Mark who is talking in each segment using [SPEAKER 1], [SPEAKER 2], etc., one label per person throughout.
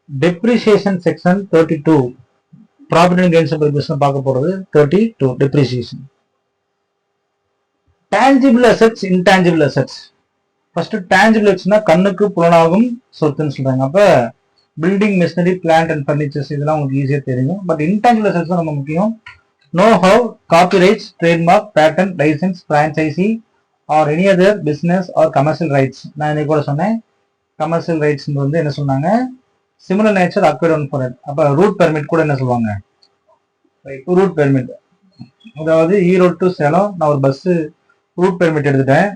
[SPEAKER 1] depreciation section 32 profit and gains business பார்க்க போறது 32 depreciation. tangible assets intangible assets. first tangible assets னா கண்ணுக்கு புலனாகும் சொத்துன்னு சொல்றாங்க. அப்ப building machinery plant and furnitures இதெல்லாம் உங்களுக்கு ஈஸியா தெரியும். பட் இன்டாங்கிபிள் அசெட்ஸ் தான் ரொம்ப முக்கியம். Know how copyrights trademark patent licence franchise or any other business or commercial rights. நான் இன்னைக்கு கூட சொன்னேன் கமர்ஷியல் ரைட்ஸ் வந்து என்ன சொன்னாங்க similar nature acquired one for it. அப்ப ரூட் பெர்மிட் கூட என்ன சொல்லுவாங்க ரூட் பெர்மிட். அதாவது ஈரோடு டு சேலம் நான் ஒரு பஸ் ரூட் பெர்மிட் எடுத்துட்டேன்.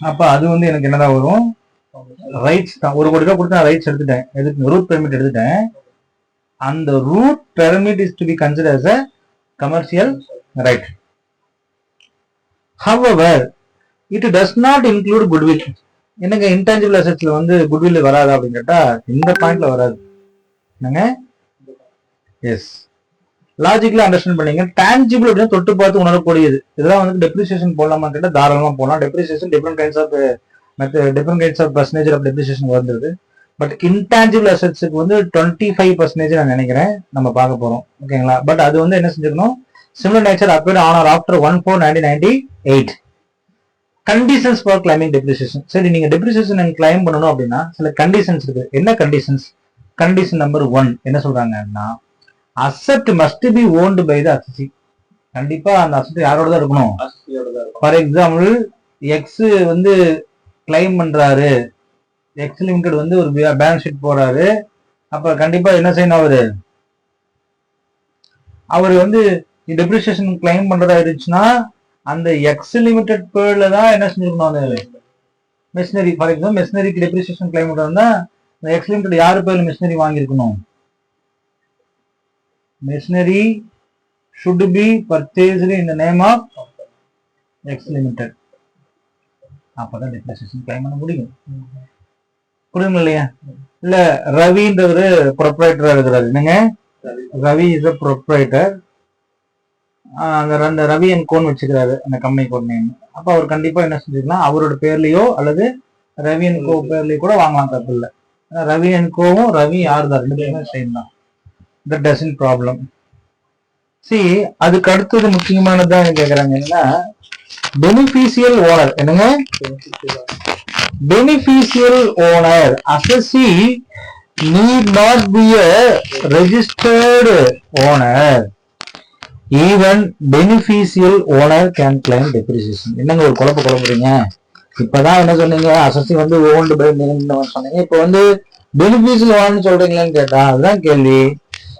[SPEAKER 1] அப்ப அது வந்து எனக்கு என்னதான் வரும் ரைட்ஸ் தான். 1 கோடி ரூபாய் கொடுத்து நான் ரைட்ஸ் எடுத்துட்டேன். எதுக்கு ரூட் பெர்மிட் எடுத்துட்டேன். அந்த route permit is to be consider as a commercial right. However, it does not include goodwill. என்னங்க இன்டான்ஜிபிள் அசெட்ஸ்ல வந்து குட்வில் வராது அப்படின்னு கேட்டா இந்த பாயிண்ட்ல வராது. என்னங்க எஸ் லாஜிக்கலா அண்டர்ஸ்டாண்ட் பண்ணீங்க. டான்ஜிபிள் அப்படின்னு தொட்டு பார்த்து உணரக்கூடியது. இதெல்லாம் வந்து டெப்ரிசியேஷன் போடலாமா கேட்டா தாராளமா போடலாம். Depreciation different kinds of percentage of depreciation வந்துருது. பட் இன்டான்ஜிபிள் அசெட்ஸுக்கு வந்து 25% நான் நினைக்கிறேன் நம்ம பார்க்க போறோம். ஓகேங்களா? பட் அது வந்து என்ன செஞ்சுக்கணும் similar nature acquired on or after 1/4/1998. Conditions for claiming depreciation. சரி நீங்க டெப்ரிசியேஷன் கிளைம் பண்ணணும் அப்படின்னா சில கண்டிஷன்ஸ் இருக்கு. என்ன கண்டிஷன்ஸ்? கண்டிஷன் நம்பர் 1 என்ன சொல்றாங்கன்னா asset must be owned by the assessee. கண்டிப்பா அந்த அசெட் யாரோட தான் இருக்கணும். ஃபார் எக்ஸாம்பிள் எக்ஸ் வந்து கிளைம் பண்றாரு, எக்ஸ் லிமிடெட் வந்து ஒரு பேலன்ஸ் ஷீட் போறாரு. அப்ப கண்டிப்பா என்ன செய்யணும் அவரு வந்து டெப்ரிசியேஷன் கிளைம் பண்றதா இருந்துச்சுன்னா அந்த எக்ஸ் லிமிடெட் பேர்ல தான் என்ன செஞ்சிருக்கணும் மெஷினரி. ஃபார் எக்ஸாம்பிள் மெஷினரிக்கு டெப்ரிசியேஷன் கிளைம் பண்றதுன்னா எக்ஸ் லிமிடெட் யாரு பேர்ல மெஷினரி வாங்கியிருக்கணும். Machinery should be purchased in the name of X Limited. அப்பதான் டெப்ரிசியேஷன் கிளைம் பண்ண முடியும். புரியுங்க இல்லையா? இல்ல ரவின்றவரு ப்ரொப்ரைட்டரா இருக்கிறாரு. என்னங்க ரவி இஸ் a ப்ரொப்ரைட்டர். அந்த ரவி அண்ட் கோன் வச்சுக்கிறாரு அந்த கம்பெனி கோட் நேம். அப்ப அவர் கண்டிப்பா என்ன செஞ்சுக்கலாம் அவரோட பேர்லயோ அல்லது ரவி அண்ட் கோ பேர்லயோ கூட வாங்கலாம், தப்பு இல்லை. ரவி அண்ட் கோவும் ரவி யார் தான் 2 பேருமே சேம் தான். That doesn't problem. சி அதுக்கு அடுத்தது முக்கியமானதான் கேக்குறாங்க என்னன்னா பெனிஃபிஷியல் ஓனர். என்னங்க beneficial owner assessee need not be a registered owner. Even beneficial owner can claim depreciation. என்னங்க ஒரு குழப்புறீங்க. இப்பதான் என்ன சொன்னீங்க அசெசி வந்து ஓன்டு பை சொன்னீங்க. இப்ப வந்து பெனிஃபிஷியல் ஓனர் சொல்றீங்களான்னு கேட்டா அதுதான் கேள்வி.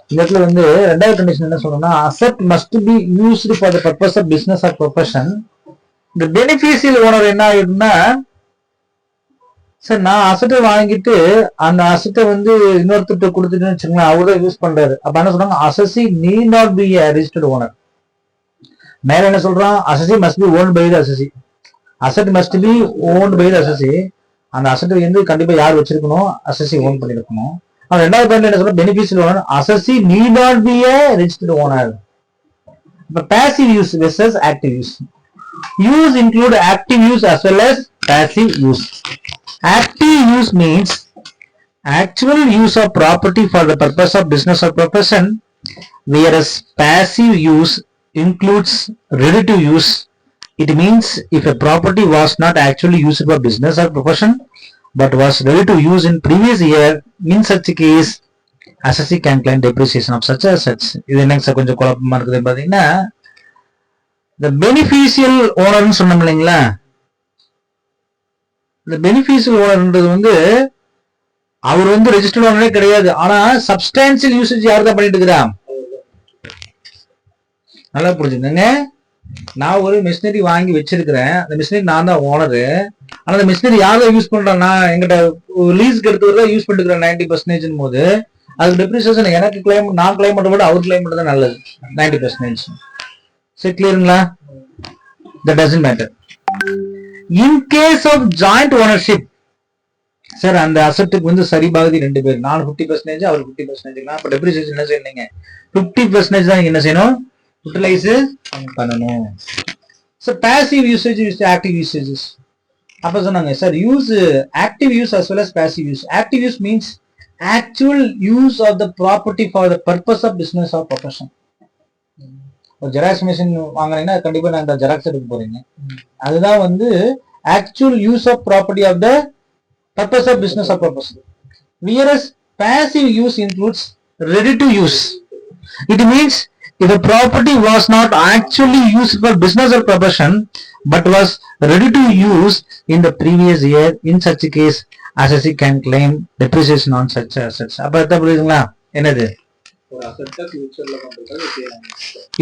[SPEAKER 1] இந்த இடத்துல வந்து 2வது கண்டிஷன் என்ன சொல்லணும்னா asset must be used for the purpose of business or profession. இந்த பெனிஃபிஷியல் ஓனர் என்ன ஆயிடும்னா சார் நான் அசெட்டை வாங்கிட்டு அந்த அசெட்டை வந்து இன்னொருத்தர் கொடுத்துட்டுன்னு வச்சுக்கோங்களேன், அவர்தான் யூஸ் பண்றாரு. அப்ப என்ன சொல்றாங்க assessee need not be a registered owner. மேல என்ன சொல்றான் assessee must be owned by the assessee. Asset must be owned by the assessee. அந்த அசெட் வந்து கண்டிப்பா யார் வச்சிருக்கணும் அசெசி ஓன் பண்ணிருக்கணும். 2வது பாயிண்ட் என்ன சொல்ற beneficial owner assessee need not be a registered owner. இப்ப passive use versus active use. Use include active use as well as passive use. Active use means actual use of property for the purpose of business or profession, whereas passive use includes relative use. It means if a property was not actually used for business or profession but was ready to use in previous year, in such case assessee can claim depreciation of such assets. இது என்னங்க கொஞ்சம் குழப்பமா இருக்குது பாத்தீங்கன்னா the beneficial owner னு சொன்னோம் இல்லைங்களா. இந்த பெனிஃபிஷியல் ஓனர்ன்றது வந்து அவர் வந்து ரெஜிஸ்டர்ட் ஓனரே கிடையாது. ஆனா சப்ஸ்டான்சியல் யூசேஜ் யார் தான் பண்ணிட்டு இருக்கிறா. நல்லா புரிஞ்சுக்கங்க. நான் ஒரு மிஷினரி வாங்கி வச்சிருக்கிறேன். அந்த மிஷினரி நான் தான் ஓனரு. ஆனா அந்த மிஷினரி யாரும் யூஸ் பண்றேன் நான் எங்கிட்ட லீஸ்க்கு எடுத்து யூஸ் பண்ணிருக்கிறேன் 90% போது அதுக்கு டெப்ரிசியேஷன் எனக்கு கிளைம் நான் கிளைம் பண்றத விட அவர் கிளைம் பண்றது நல்லது 90%. சரி கிளியருங்களா? That doesn't matter. In case of joint ownership, sir அந்த அசெட்டுக்கு வந்து சரி பாதி 2 பேர், நான் 50% அவர் 50%. அப்ப டெப்ரிசியேஷன் என்ன செய்யணுங்க 50% தான் என்ன செய்யணும் யூட்டிலைஸ் பண்ணணும். So passive usage is active usages. அப்ப சொன்னாங்க sir use active use as well as passive use. Active use means actual use of the property for the purpose of business or profession. ஒரு xerox machine வாங்குறீங்கன்னா கண்டிப்பா நான் இந்த xerox எடுக்க போறீங்க. அதுதான் வந்து actual use of property of the purpose of business or profession. Whereas passive use includes ready to use. It means if a property was not actually used for business or profession but was ready to use in the previous year, in such a case assessee can claim depreciation on such assets. அப்ப என்ன புரியுதுங்களா? என்னது?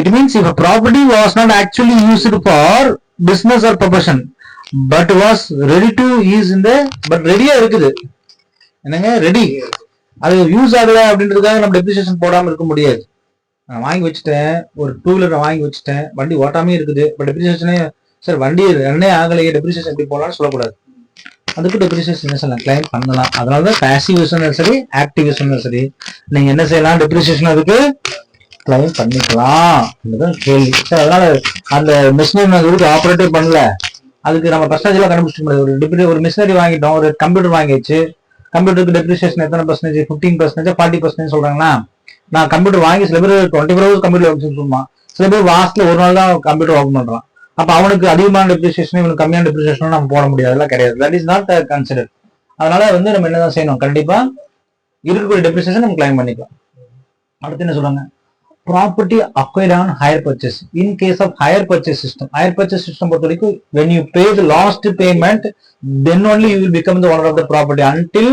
[SPEAKER 1] It means if a property was not actually used for business or profession but was ready to use in the but ரெடியா இருக்குது. என்னங்க ready? அது use ஆகல அப்படின்றதுக்காக நம்ம டெப்ரிசியேஷன் போடாம இருக்க முடியாது. நான் வாங்கி வச்சுட்டேன், ஒரு 2 வீலர் வாங்கி வச்சுட்டேன், வண்டி ஓட்டாமே இருக்குது, பட் டெப்ரிசியேஷனே சார் வண்டி ரன்னே ஆகலையே டெப்ரிசியேஷன் எப்படி போடலாம்னு சொல்லக்கூடாது. அதுக்கு டெப்ரிசியேஷன் கிளைம் பண்ணலாம். அதனாலதான் பாசிவ் யூஸ்னாலும் சரி ஆக்டிவ் யூஸ்னாலும் சரி நீங்க என்ன செய்யலாம், டெப்ரிசியேஷன் அதுக்கு கிளைம் பண்ணிக்கலாம். இதுதான் கேள்வி. சார் அதனால அந்த மிஷினரி நாங்கள் எதுக்கு ஆப்ரேட்டே பண்ணல, அதுக்கு நம்ம பர்சன்டேஜ் எல்லாம் கண்டுபிடிச்ச முடியாது. ஒரு மிஷினரி வாங்கிட்டோம், ஒரு கம்ப்யூட்டர் வாங்கிடுச்சு, கம்ப்யூட்டருக்கு டெப்ரிசியேஷன் எத்தனை பர்சன்டேஜ், 15%, 40% சொல்றாங்கன்னா, நான் கம்ப்யூட்டர் வாங்கி சில பேர் 24 hours கம்ப்யூட்டர் ஒர்க் சொல்லுவான், சில பேர் வாரத்துல ஒரு நாள் தான் கம்ப்யூட்டர் ஒர்க் பண்றான். அப்ப அவனுக்கு அதிகமான டெப்ரிசியேஷன் இவனுக்கு கம்மியான டெப்ரிசியேஷன் நம்ம போட முடியாது, அதெல்லாம் கிடையாது. That is not consider. அதனால வந்து நம்ம என்னதான் செய்யணும், கண்டிப்பா இருக்கக்கூடிய டெப்ரிசியேஷன் நம்ம கிளைம் பண்ணிக்கலாம். அடுத்து என்ன சொல்றாங்க, property acquired on hire purchase. In case of hire purchase system, hire purchase system பொறுத்த வரைக்கும் when you pay the last payment then only you will become the owner of the property. Until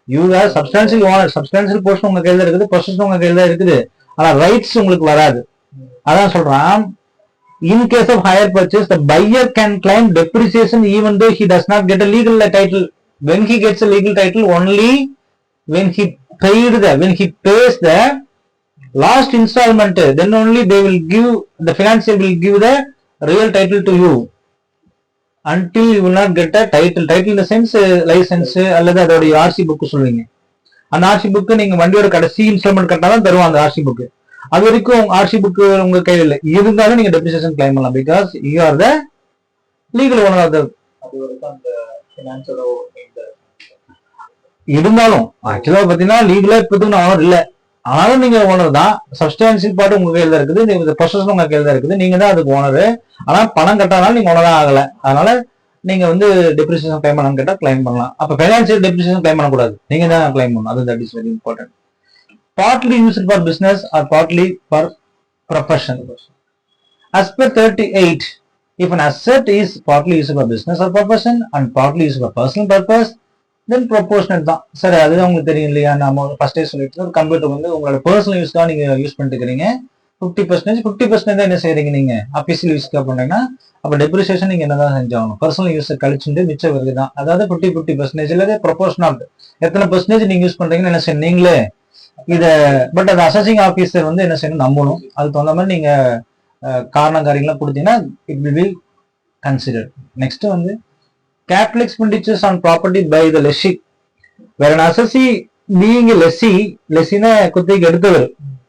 [SPEAKER 1] you are substantial owner, substantial portion உங்க கையில இருக்குது, position உங்க கையில இருக்குது, ஆனா rights உங்களுக்கு வராது. அதான் சொல்றான், in case of higher purchase the buyer can claim depreciation even though he does not get a legal title. When he gets a legal title only when he pays the last installment, then only they will give, the financier will give the real title to you. Until you will not get a title in the sense license அல்லது அதோட RC book சொல்லுவீங்க. அந்த RC book நீங்க வண்டியோட கடைசி instalment கட்டினாதான் தருவாங்க அந்த RC book. அது வரைக்கும் ஆர்சி புக் உங்க கையில் இல்லை, இருந்தாலும் நீங்க டெப்ரிசியேஷன் கிளைம் பண்ணலாம். Because you are the legal owner of the. இருந்தாலும் ஆக்சுவலா பாத்தீங்கன்னா லீகலா இப்போதுக்கு ஓனர் இல்லை, ஆனாலும் நீங்க ஓனர் தான். சப்ஸ்டான்சியல் பார்ட் உங்க கையில தான் இருக்குது, இந்த பொசிஷன் உங்க கையில தான் இருக்குது, நீங்க தான் அதுக்கு ஓனரு. ஆனா பணம் கட்டானாலும் நீங்க ஓனரா ஆகல. அதனால நீங்க வந்து டெப்ரிசியேஷன் கிளைம் பண்ணலாம் கேட்டா கிளைம் பண்ணலாம். அப்ப பைனான்சியல் டெப்ரிசியேஷன் கிளைம் பண்ணக்கூடாது, நீங்க தான் கிளைம் பண்ணணும். அது that is very important. Partly used for business or partly for profession. As per 38, if an asset is partly used for business or profession and partly used for personal purpose, then proportionate தான். சரி, அதுதான் உங்களுக்கு தெரியும் இல்லையா, நம்ம ஃபர்ஸ்டே சொல்லிட்டு computer வந்து உங்களோட பர்சனல் யூஸ்க்காக நீங்க யூஸ் பண்ணிட்டு இருக்கீங்க. 50% தான் என்ன செய்யறீங்க, நீங்க அபிஷியல் யூஸ்க்காக பண்றீங்கன்னா அப்ப டெப்ரிசியேஷன் நீங்க என்னதான் செஞ்சாகணும், பர்சனல் யூஸ் கழிச்சுட்டு மிச்ச வருது தான். அதாவது 50% இல்ல ப்ரொபோர்ஷனல், எத்தனை பர்சன்டேஜ் நீங்க யூஸ் பண்றீங்கன்னு என்ன செய்யணும் நீங்களே இத. பட் அந்த அசசிங் ஆபீசர் வந்து என்ன செய்யணும், நம்பணும். அதுக்கு தகுந்த மாதிரி நீங்க காரணம் காரியங்களாம் கொடுத்தீங்கன்னா it will be considered. Next வந்து capital expenditures on property by the lessee. Where an assessee being a lessee, lessee-னா குத்தகைக்கு எடுத்தவர்,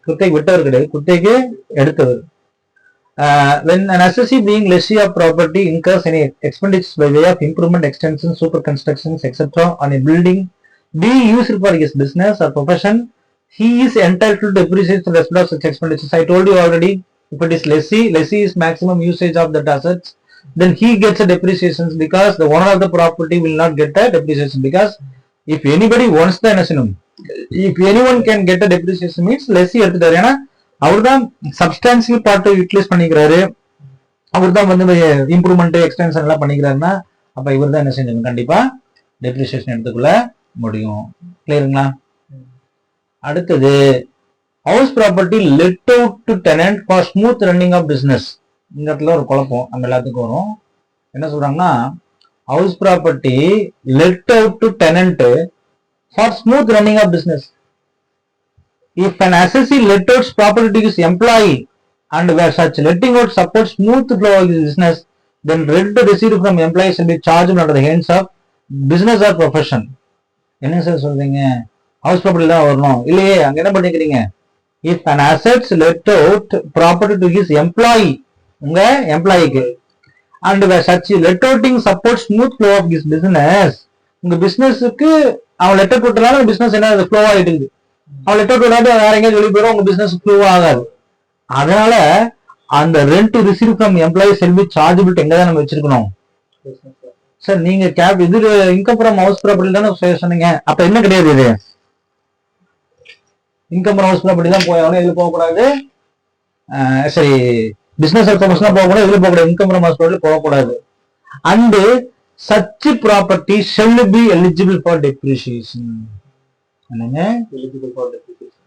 [SPEAKER 1] குத்தகைக்கு விட்டவர் கிடையாது, குத்தகைக்கு எடுத்தவர். When an assessee being lessee of property incurs any expenditures by way of improvement, extension, super constructions, etc. on a building being used for his business or profession, he is entitled to depreciate the rest of such expenditures. I told you already, if it is lessee is maximum usage of that assets, then he gets a depreciation because the owner of the property will not get a depreciation. Because if anybody wants the national, if anyone can get a depreciation means lessee எடுத்துட்டாரு. ஏன்னா அவர் தான் substantial part utilise பண்ணிக்கிறாரு, அவர் தான் வந்து improvement extension எல்லாம் பண்ணிக்கிறாருன்னா அப்ப இவர் தான் என்ன செஞ்சணும், கண்டிப்பா டெப்ரிசியேஷன் எடுத்துக்கொள்ள முடியும். கிளியருங்களா? அடுத்தது house property let out to tenant for smooth running of business. இந்த இடத்துல ஒரு குழப்பம் நம்ம எல்லாத்துக்கும் வரும். என்ன சொல்றாங்கன்னா, house property let out to tenant for smooth running of business. If an assessee let out property to his employee and where such letting out supports smooth flow of his business, then rent received from employee shall be charged under the hands of business or profession. என்ன sir சொல்றீங்க, house property தான் வரணும் இல்லையே, அங்க என்ன பண்ணிக்கிறீங்க, if an assets let out property to his employee, உங்க எம்ப்ளாயிக்கு, and where such let outing supports smooth flow of his business, உங்க பிசினஸுக்கு அவன் லெட்டர் போட்டனால பிசினஸ் என்ன ஃப்ளோ ஆயிட்டு இருக்குது. அவன் லெட்டர் போடாது வேற எங்கேயாவது வெளியே போயிடும், உங்க பிசினஸ் ஃப்ளோ ஆகாது. அதனால அந்த rent receive from employees will be chargeability எங்க தான் நம்ம வச்சிருக்கணும் சார். நீங்க கேப் இது இன்கம் ஃப்ரம் ஹவுஸ் ப்ராப்பர்ட்டி தானே சொன்னீங்க, அப்ப என்ன கிடையாது இது இன்கம் ஃப்ரம் ஹவுஸ் ப்ராப்பர்ட்டி தான் போய் இதுல போகக்கூடாது. சரி, பிசினஸ் பர்பஸ் தான் போகக்கூடாது, இதுல போகக்கூடாது, இன்கம் ஃப்ரம் ஹவுஸ் ப்ராப்பர்ட்டி போகக்கூடாது. And such property shell be eligible for depreciation. என்னங்க எலிஜிபிள் ஃபார் டெப்ரிசியேஷன்?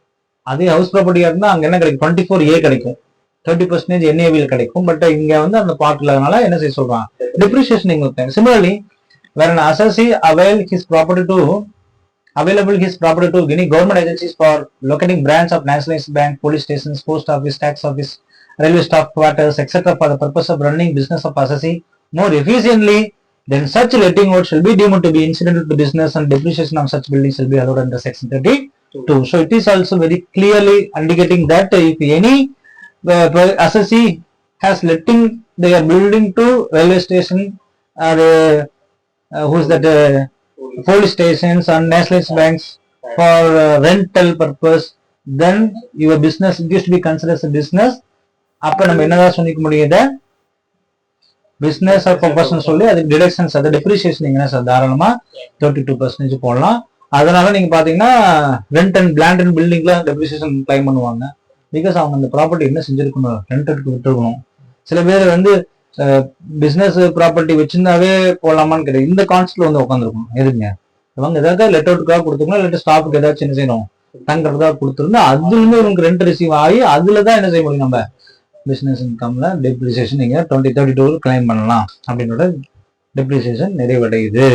[SPEAKER 1] அதே ஹவுஸ் ப்ராப்பர்ட்டியா இருந்தா அங்க என்ன கிடைக்கும், 24A கிடைக்கும், 30% NAV கிடைக்கும். பட் இங்க வந்து அந்த பார்ட் இல்லாதனால என்ன செய்ய சொல்றான், டெப்ரிசியேஷன் இங்க வைப்பாங்க. Similarly where an assessee available his property to any government agencies for locating branch of nationalized bank, police stations, post office, tax office, railway staff quarters, etc. for the purpose of running business of assessee more efficiently, then such letting out shall be deemed to be incidental to business and depreciation of such buildings shall be allowed under section 32. So it is also very clearly indicating that if any assessee has letting their building to railway station or who's that police stations and nationalized banks for rental purpose, then your business used to be considered as a business. அப்ப நம்ம என்னதான் சொல்லிக்க முடியுது, business or professional சொல்லி அதுக்கு deductions, அது depreciation என்ன sir தாராளமா 32% போடலாம். அதனால நீங்க பாத்தீங்கன்னா ரெண்ட் அண்ட் லேண்ட் அண்ட் பில்டிங்ல டெப்ரிசியேஷன் கிளைம் பண்ணுவாங்க. பிகாஸ் அவங்க அந்த ப்ராப்பர்ட்டி என்ன செஞ்சிருக்கணும், ரெண்டடுக்கு விட்டுருக்கணும். சில பேர் வந்து பிசினஸ் ப்ராப்பர்ட்டி வச்சிருந்தாவே போடலாமான்னு கிடையாது, இந்த கான்செப்ட்ல வந்து உட்காந்துருக்கணும். எதுங்க இவங்க ஏதாவது லெட் அவுட்டுக்காக கொடுத்துக்கணும், இல்லாட்டி ஸ்டாஃபுக்கு ஏதாச்சும் என்ன செய்யணும் தங்குறதுக்காக கொடுத்துருந்தா அதுல இருந்து இவங்க ரெண்ட் ரிசீவ் ஆகி அதுலதான் என்ன செய்ய முடியும், நம்ம பிசினஸ் இன்கம்ல டெப்ரிசியேஷன் நீங்க 2032 கிளைம் பண்ணலாம் அப்படின்னோட டெப்ரிசியேஷன் நிறைவடையுது.